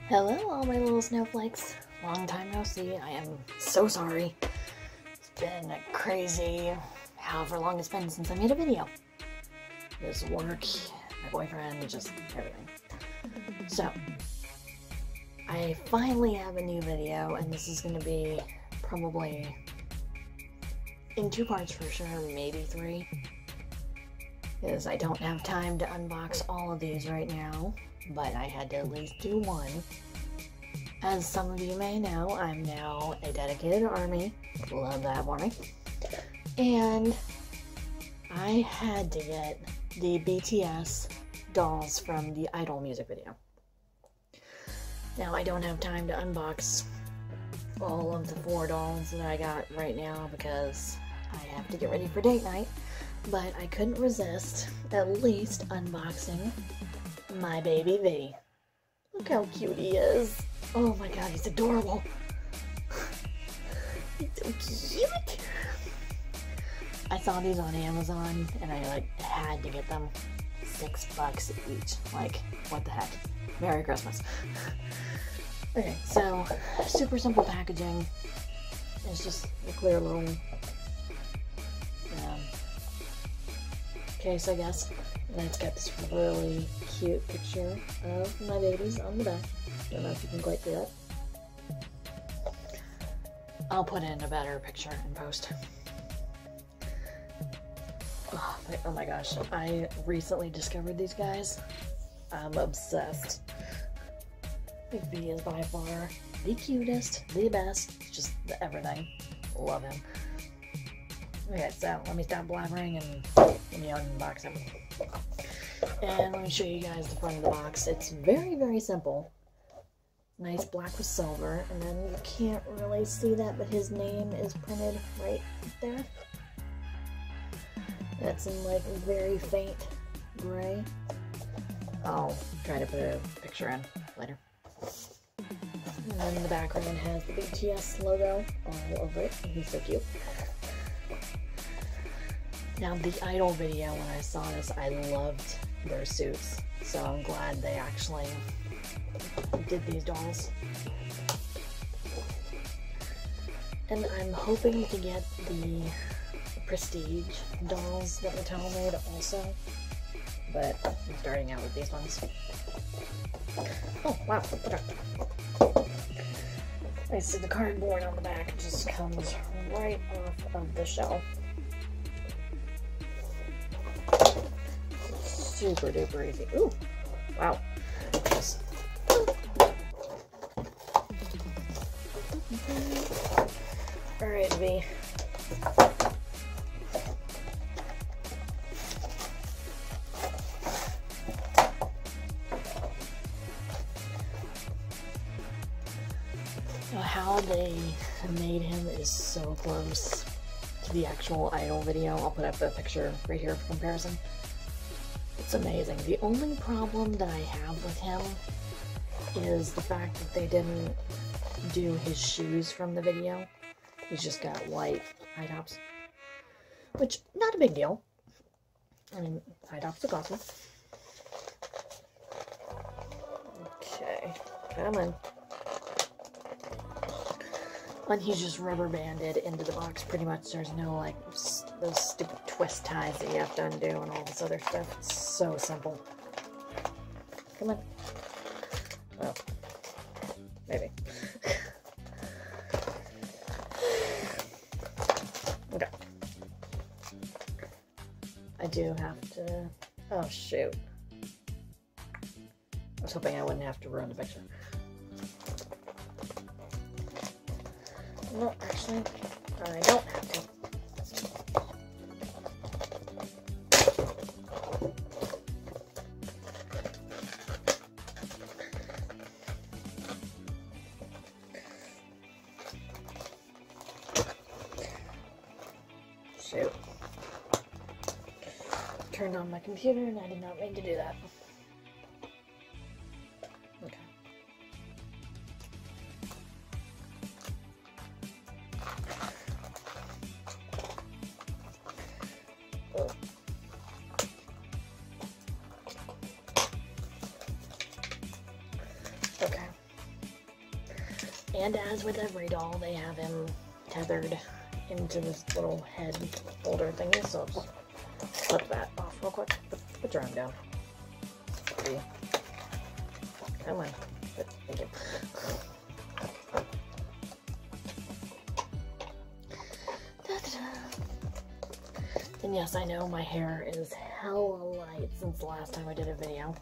Hello, all my little snowflakes. Long time no see. I am so sorry. It's been crazy, however long it's been since I made a video. This work, my boyfriend, just everything. So, I finally have a new video, and this is going to be probably in 2 parts for sure, maybe 3. Because I don't have time to unbox all of these right now, but I had to at least do one. As some of you may know, I'm now a dedicated army. Love that for me. And I had to get the BTS dolls from the IDOL music video. Now, I don't have time to unbox all of the 4 dolls that I got right now because I have to get ready for date night, but I couldn't resist at least unboxing my baby V. Look how cute he is. Oh my god, he's adorable. He's so cute. I saw these on Amazon and I had to get them. $6 each. Like, what the heck? Merry Christmas. Okay, so super simple packaging. It's just a clear little case, I guess. And it's got this really cute picture of my babies on the back. Don't know if you can quite see that. I'll put in a better picture in post. Oh my gosh, I recently discovered these guys. I'm obsessed. Big B is by far the cutest, the best, just everything. Love him. Okay, so let me stop blabbering and let me unbox him. And let me show you guys the front of the box. It's very, very simple. Nice black with silver, and then you can't really see that, but his name is printed right there. That's in like very faint gray. I'll try to put a picture in later. And then the background has the BTS logo all over it, and he's so cute. Now, the IDOL video, when I saw this, I loved their suits, so I'm glad they actually did these dolls. And I'm hoping to get the Prestige dolls that Mattel made also, but I'm starting out with these ones. Oh, wow, okay. I see the cardboard on the back just comes right off of the shelf. Super duper easy. Ooh, wow. Alright, V. How they made him is so close to the actual IDOL video. I'll put up a picture right here for comparison. It's amazing. The only problem that I have with him is the fact that they didn't do his shoes from the video. He's just got white high tops, which, not a big deal. I mean, high tops are awesome. Okay, come on. And he's just rubber banded into the box pretty much. There's no like those stupid twist ties that you have to undo and all this other stuff. It's so simple. Come on. Oh, maybe. Okay. I do have to. Oh shoot. I was hoping I wouldn't have to ruin the picture. No, actually, I don't have to. Shoot. Turned on my computer and I did not mean to do that. Okay. Okay. And as with every doll, they have him tethered into this little head holder thingy, so I'll just flip that off real quick. Put your arm down. See? Come on. Thank you. And yes, I know my hair is hella light since the last time I did a video.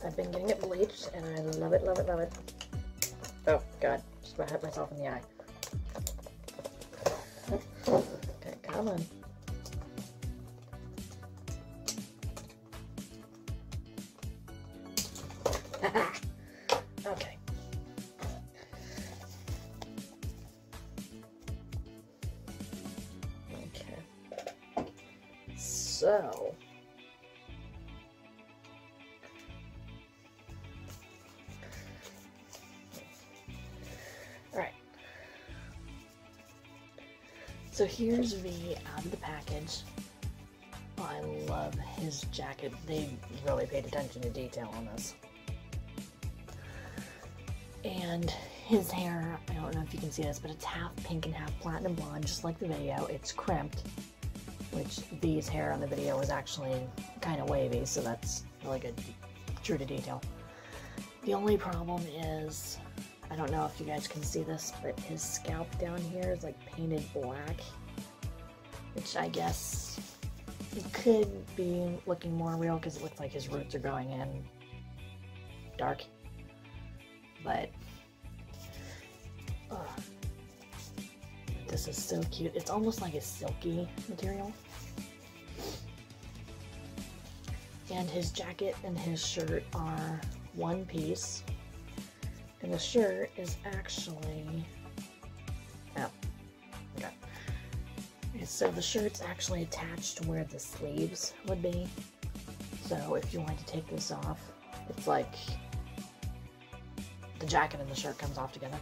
I've been getting it bleached, and I love it, love it, love it. Oh, God. Just about hit myself in the eye. Okay, come on. Okay. Okay. So... Alright. So here's V out of the package. Oh, I love his jacket. They really paid attention to detail on this. And his hair, I don't know if you can see this, but it's half pink and half platinum blonde, just like the video. It's crimped, which V's hair on the video was actually kind of wavy, so that's really good, true to detail. The only problem is, I don't know if you guys can see this, but his scalp down here is like painted black, which I guess it could be looking more real because it looks like his roots are going in dark. But this is so cute. It's almost like a silky material. And his jacket and his shirt are one piece. And the shirt is actually... Oh, okay. So the shirt's actually attached where the sleeves would be. So if you want to take this off, it's like... the jacket and the shirt comes off together.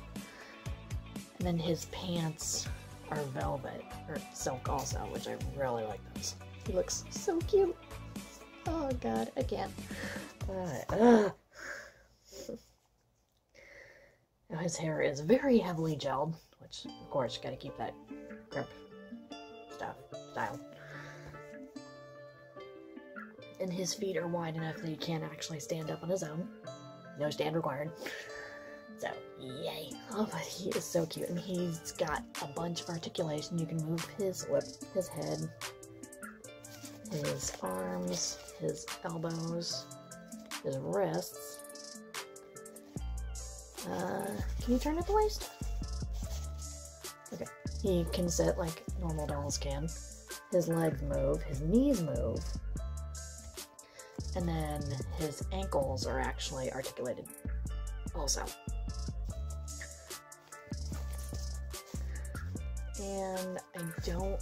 And then his pants are velvet, or silk also, which I really like those. He looks so cute. Oh God, I can't. Now his hair is very heavily gelled, which of course you gotta keep that grip style. And his feet are wide enough that he can't actually stand up on his own. No stand required. So, yay. Oh, but he is so cute. And he's got a bunch of articulation. You can move his lip, his head, his arms, his elbows, his wrists. Can you turn at the waist? Okay. He can sit like normal dolls can. His legs move, his knees move, and then his ankles are actually articulated also. And I don't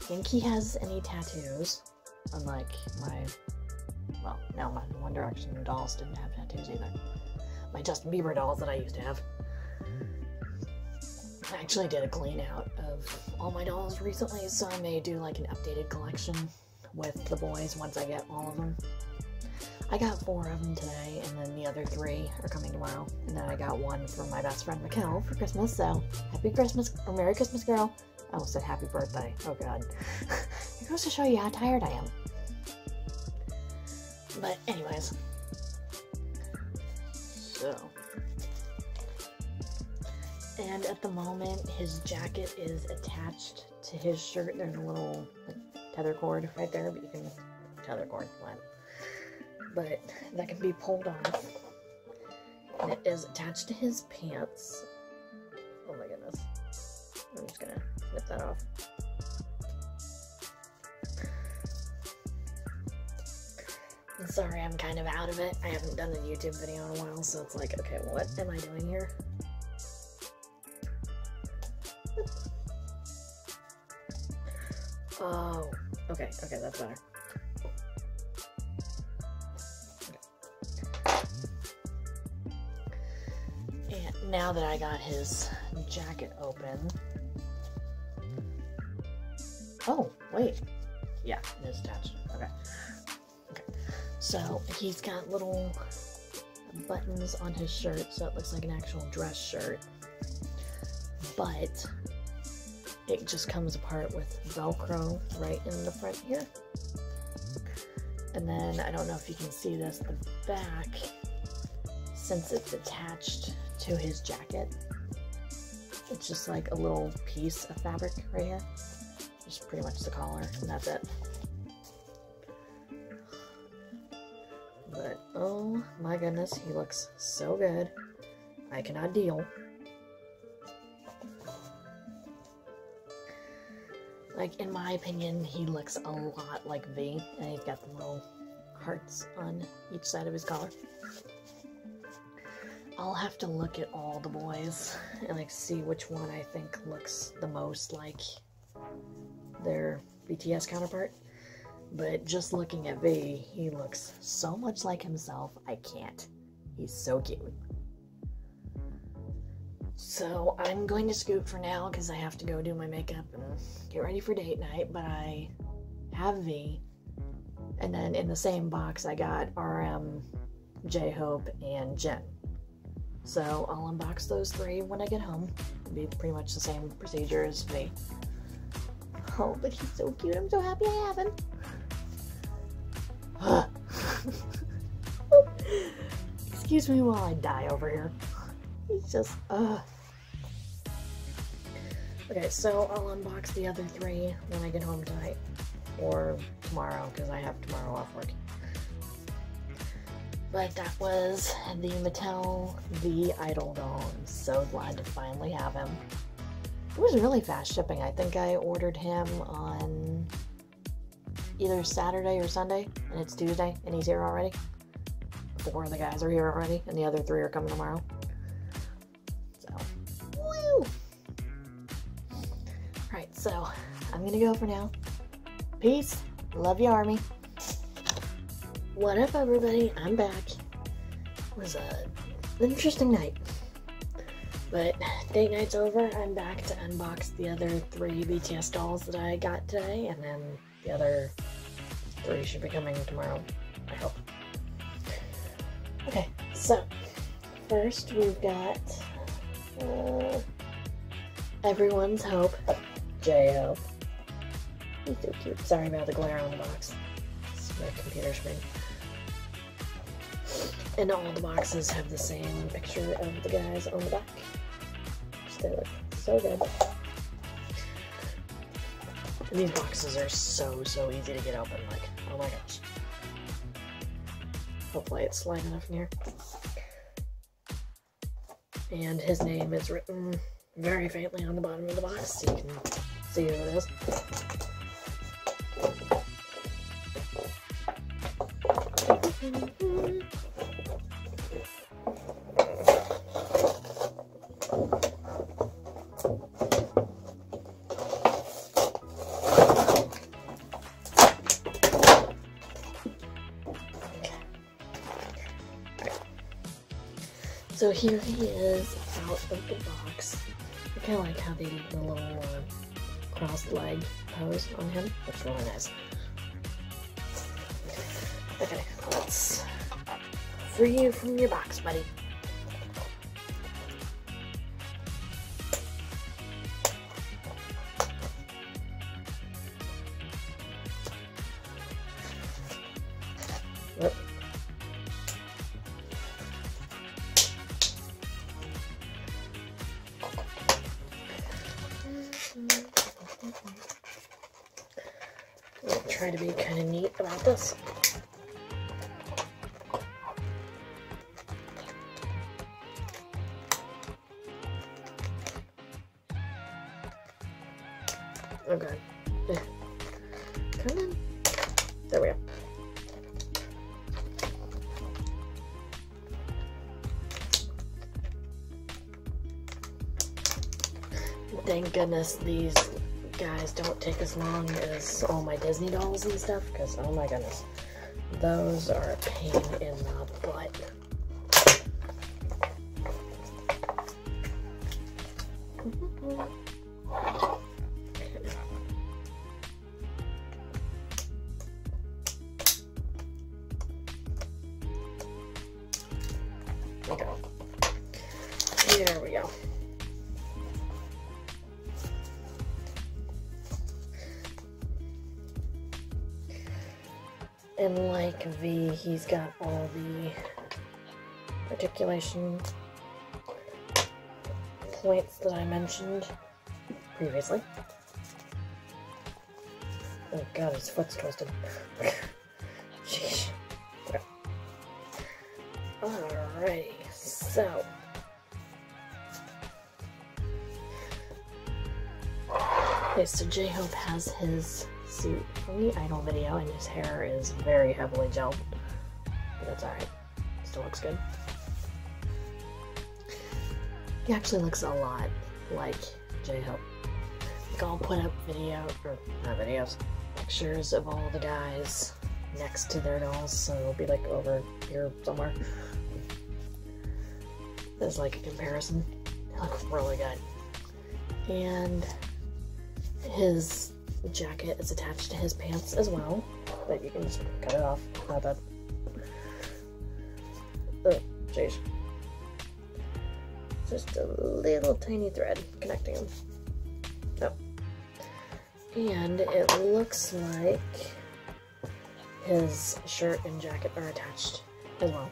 think he has any tattoos, unlike my, well, now my One Direction dolls didn't have tattoos either. My Justin Bieber dolls that I used to have. I actually did a clean out of all my dolls recently, so I may do like an updated collection with the boys once I get all of them. I got 4 of them today, and then the other 3 are coming tomorrow. And then I got 1 for my best friend Mikkel for Christmas, so happy Christmas, or Merry Christmas, girl. I almost said happy birthday. Oh God. It goes to show you how tired I am. But anyways. So. And at the moment, his jacket is attached to his shirt. There's a little tether cord right there, but you can tether cord what? But that can be pulled off. And it is attached to his pants. Oh my goodness. I'm just gonna snip that off. I'm sorry, I'm kind of out of it. I haven't done a YouTube video in a while, so it's like, okay, what am I doing here? Oh, okay, that's better. And now that I got his jacket open... Oh, wait. Yeah, it is attached. Okay. So, he's got little buttons on his shirt, so it looks like an actual dress shirt. but it just comes apart with Velcro right in the front here. And then, I don't know if you can see this, the back, since it's attached to his jacket, it's just like a little piece of fabric right here. Just pretty much the collar, and that's it. But, oh my goodness, he looks so good. I cannot deal. Like, in my opinion, he looks a lot like V, and he's got the little hearts on each side of his collar. I'll have to look at all the boys and like see which one I think looks the most like their BTS counterpart. But just looking at V, he looks so much like himself, I can't. He's so cute. So I'm going to scoot for now because I have to go do my makeup and get ready for date night, but I have V. And then in the same box I got RM, J-Hope, and Jen. So I'll unbox those three when I get home. It'll be pretty much the same procedure as V. Oh, but he's so cute. I'm so happy I have him. Excuse me while I die over here. He's just, Okay, so I'll unbox the other three when I get home tonight. Or tomorrow, because I have tomorrow off work. But that was the Mattel the Idol doll. I'm so glad to finally have him. It was really fast shipping. I think I ordered him on either Saturday or Sunday, and it's Tuesday, and he's here already. 4 of the guys are here already, and the other 3 are coming tomorrow. So, woo! Alright, so I'm gonna go for now. Peace. Love you, Army. What up, everybody? I'm back. It was an interesting night. But date night's over. I'm back to unbox the other 3 BTS dolls that I got today, and then the other 3 should be coming tomorrow, I hope. Okay, so first we've got Everyone's Hope, J-Hope. He's so cute. Sorry about the glare on the box. It's my computer screen. And all the boxes have the same picture of the guys on the back. They look so good. And these boxes are so easy to get open. Like, oh my gosh. Hopefully it's light enough in here. And his name is written very faintly on the bottom of the box, so you can see who it is. So here he is out of the box. I kind of like how they did the little crossed leg pose on him. Looks really nice. Okay, let's free you from your box, buddy. Whoop. I'll try to be kind of neat about this. Okay. Come on. There we go. Thank goodness these guys don't take as long as all my Disney dolls and stuff, because oh my goodness, those are a pain in the butt. There we go. And like V, he's got all the articulation points that I mentioned previously. Oh god, his foot's twisted. Sheesh. Okay. Alrighty, so okay, so J-Hope has his suit from the Idol video, and his hair is very heavily gelled, but that's alright. Still looks good. He actually looks a lot like J-Hope. Like, I'll put up pictures of all the guys next to their dolls, so it'll be like over here somewhere. There's like a comparison. They look really good. And his jacket is attached to his pants as well, but you can just cut it off. Not bad. Oh, jeez. Just a little tiny thread connecting them. Oh. And it looks like his shirt and jacket are attached as well.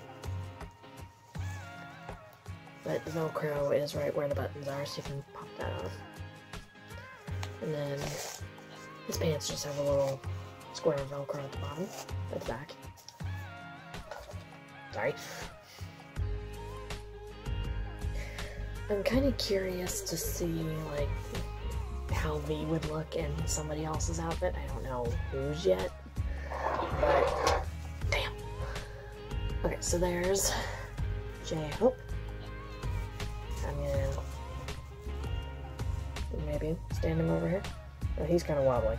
But the Velcro is right where the buttons are, so you can pop that off. And then his pants just have a little square of Velcro at the bottom, at the back. Sorry. I'm kind of curious to see, like, how V would look in somebody else's outfit. I don't know whose yet, but damn. Okay, so there's J-Hope. I'm gonna maybe stand him over here. Oh, he's kind of wobbly.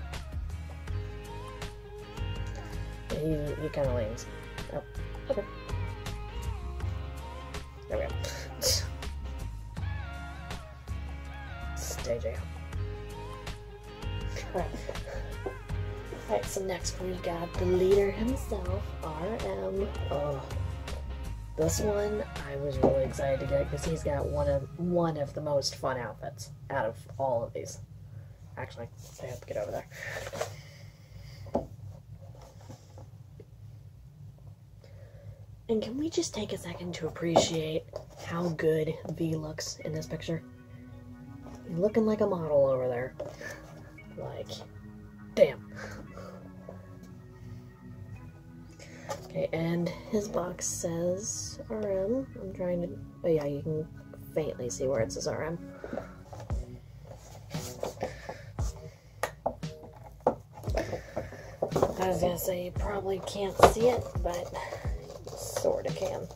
He kind of leans. Oh, okay. There we go. Stay J-Hope. Alright, so next we've got the leader himself, RM. Oh, this one I was really excited to get because he's got one of the most fun outfits out of all of these. Actually, I have to get over there. And can we just take a second to appreciate how good V looks in this picture? He's looking like a model over there. Like, damn. Okay, and his box says RM. I'm trying to, oh yeah, you can faintly see where it says RM. I was gonna say you probably can't see it, but you sorta can.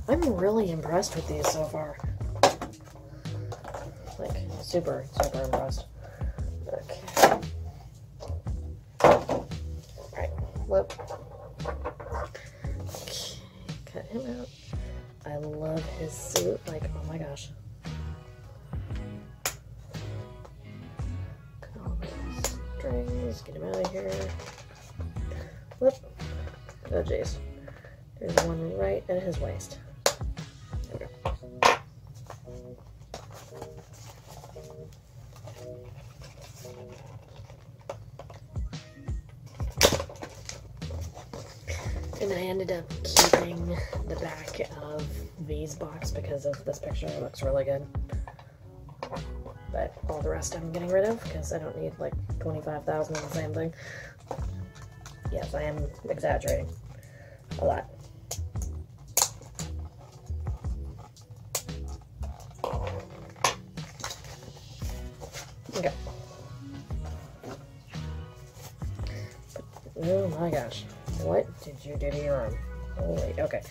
I'm really impressed with these so far. Like, super, super impressed. Okay. Alright, whoop. Okay, cut him out. I love his suit, like, oh my gosh. Cut all those strings, get him out of here. Whoop. Oh jeez. There's one right at his waist. There we go. And I ended up keeping the back of V's box because of this picture. It looks really good. But all the rest I'm getting rid of because I don't need like 25,000 of the same thing. Yes, I am exaggerating a lot. Okay. Oh my gosh. What did you do to your arm? Holy, okay.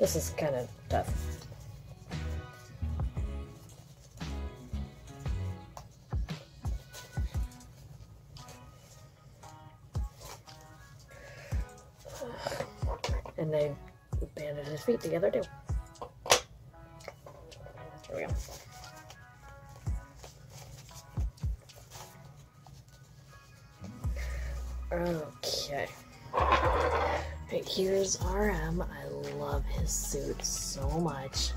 This is kind of tough. And they banded his feet together too. There we go. Okay. Right, here's RM. I love his suit so much.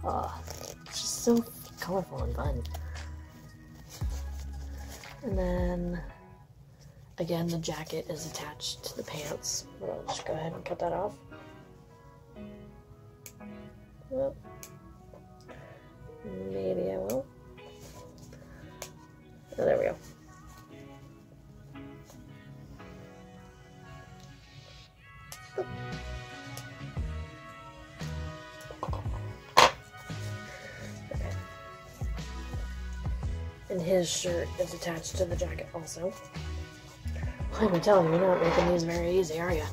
Oh, it's just so colorful and fun. And then, again, the jacket is attached to the pants. I'll just go ahead and cut that off. Well, maybe I will. Oh, there we go. Okay. And his shirt is attached to the jacket also. I'm telling you, you're not making these very easy, are you?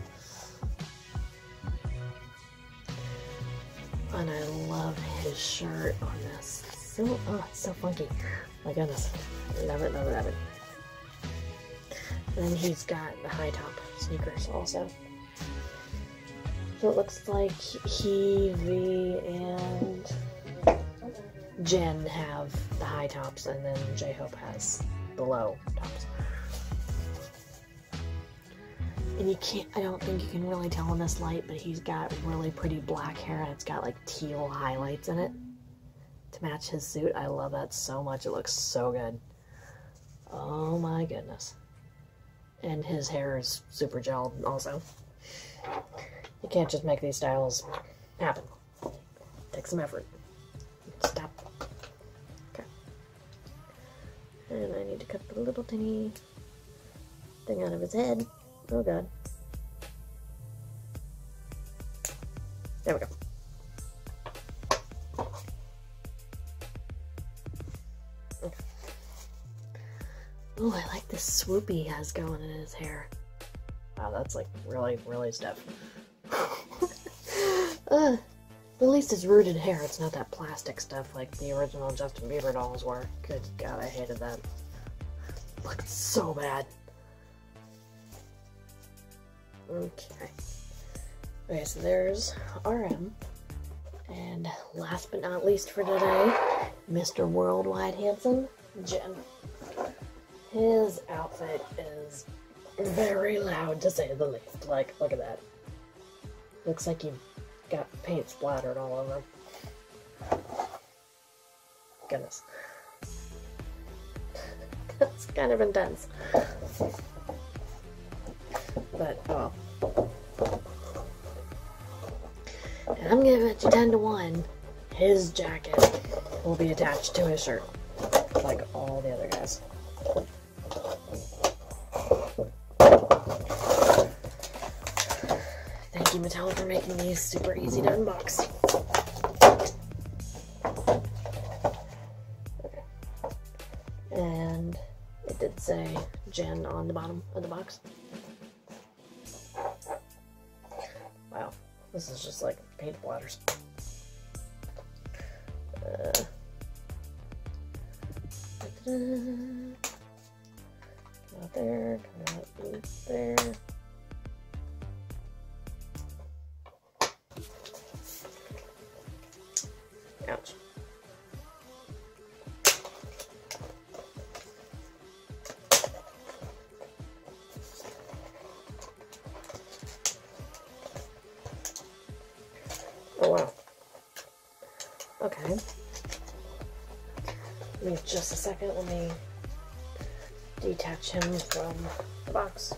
And I love his shirt on this. So, oh, it's so funky. My goodness. Love it, love it, love it. And then he's got the high top sneakers also. So it looks like he, V, and Jen have the high tops, and then J-Hope has the low tops. And you can't, I don't think you can really tell in this light, but he's got really pretty black hair, and it's got like teal highlights in it to match his suit. I love that so much. It looks so good. Oh my goodness. And his hair is super gelled also. You can't just make these styles happen. Take some effort. Stop. Okay. And I need to cut the little tiny thing out of his head. Oh god. There we go. Okay. Oh, I like this swoop he has going in his hair. Wow, that's like really, really stiff. At least it's rooted hair. It's not that plastic stuff like the original Justin Bieber dolls were. Good god, I hated that. Looked so bad. Okay. Okay, so there's RM. And last but not least for today, Mr. Worldwide Handsome, Jen. His outfit is very loud, to say the least. Like, look at that. Looks like you've got paint splattered all over him. Goodness. That's kind of intense. But, oh well. And I'm gonna bet you 10 to 1, his jacket will be attached to his shirt, like all the other guys. Thank you, Mattel, for making these super easy to unbox. Okay. And it did say Jen on the bottom of the box. Wow, this is just like paint splatters. Come out there, come out there. Ouch. Oh wow. Okay. Give me just a second, let me detach him from the box.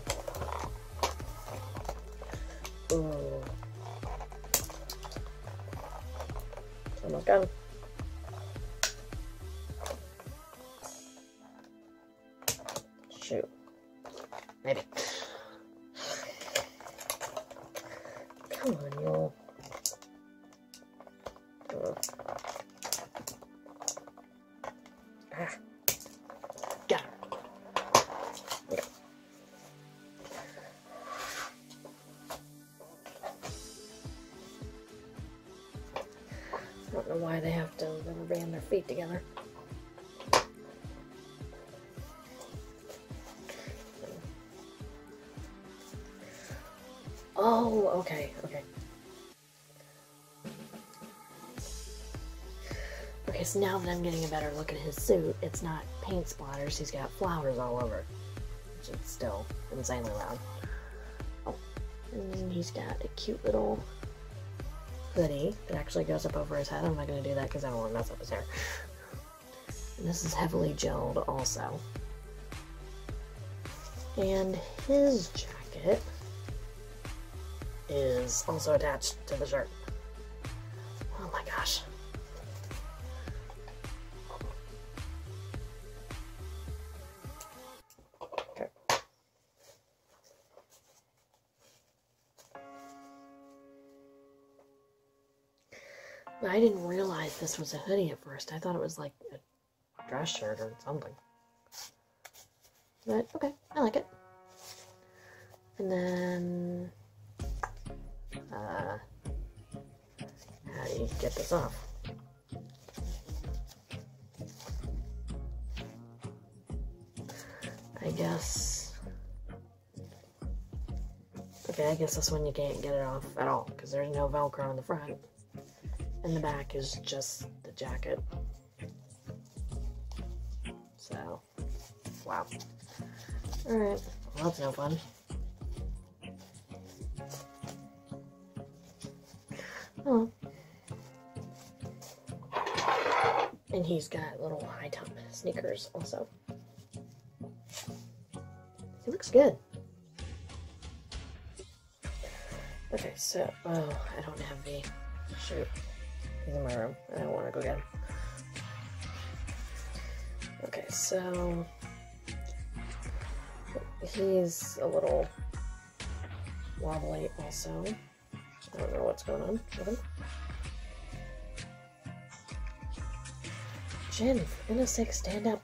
Ooh. Almost done. Shoot. Maybe. Come on, you. Ah. Got it. Okay. I don't know why they have to rubber band their feet together. Oh, okay, okay. Okay, so now that I'm getting a better look at his suit, it's not paint splatters, he's got flowers all over, which is still insanely loud. Oh, and then he's got a cute little hoodie that actually goes up over his head. I'm not going to do that because I don't want to mess up his hair. And this is heavily gelled also. And his jacket is also attached to the shirt. Oh my gosh. Okay. I didn't realize this was a hoodie at first. I thought it was like a dress shirt or something. But okay, I like it. And then how do you get this off? I guess. Okay, I guess this one you can't get it off at all because there's no Velcro in the front. And the back is just the jacket. So, wow. Alright, well, that's no fun. Oh. And he's got little high top sneakers also. He looks good. Okay, so, oh, I don't have the shoot. He's in my room. I don't want to go get him. Okay, so he's a little wobbly also. I don't know what's going on with him. Jin, for goodness sake, stand up.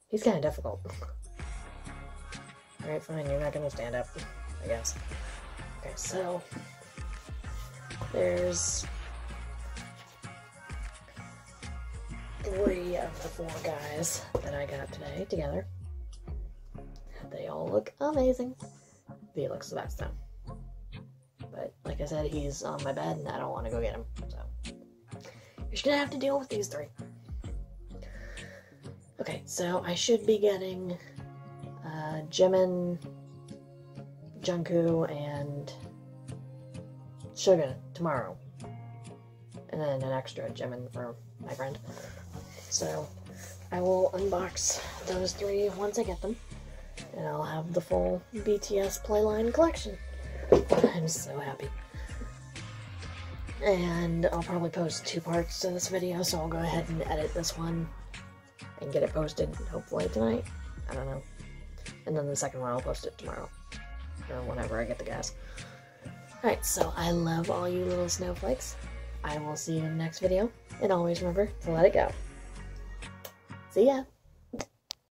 He's kind of difficult. Alright, fine, you're not gonna stand up, I guess. Okay, so there's 3 of the 4 guys that I got today together. They all look amazing. V looks the best though. But like I said, he's on my bed and I don't want to go get him. So you're just gonna have to deal with these 3. Okay, so I should be getting Jimin, Jungkook, and Suga tomorrow. And then an extra Jimin for my friend. So I will unbox those 3 once I get them. And I'll have the full BTS Playline collection. I'm so happy. And I'll probably post 2 parts to this video, so I'll go ahead and edit this one and get it posted hopefully tonight. I don't know. And then the second one I'll post it tomorrow. Or whenever I get the gas. Alright, so I love all you little snowflakes. I will see you in the next video. And always remember to let it go. See ya!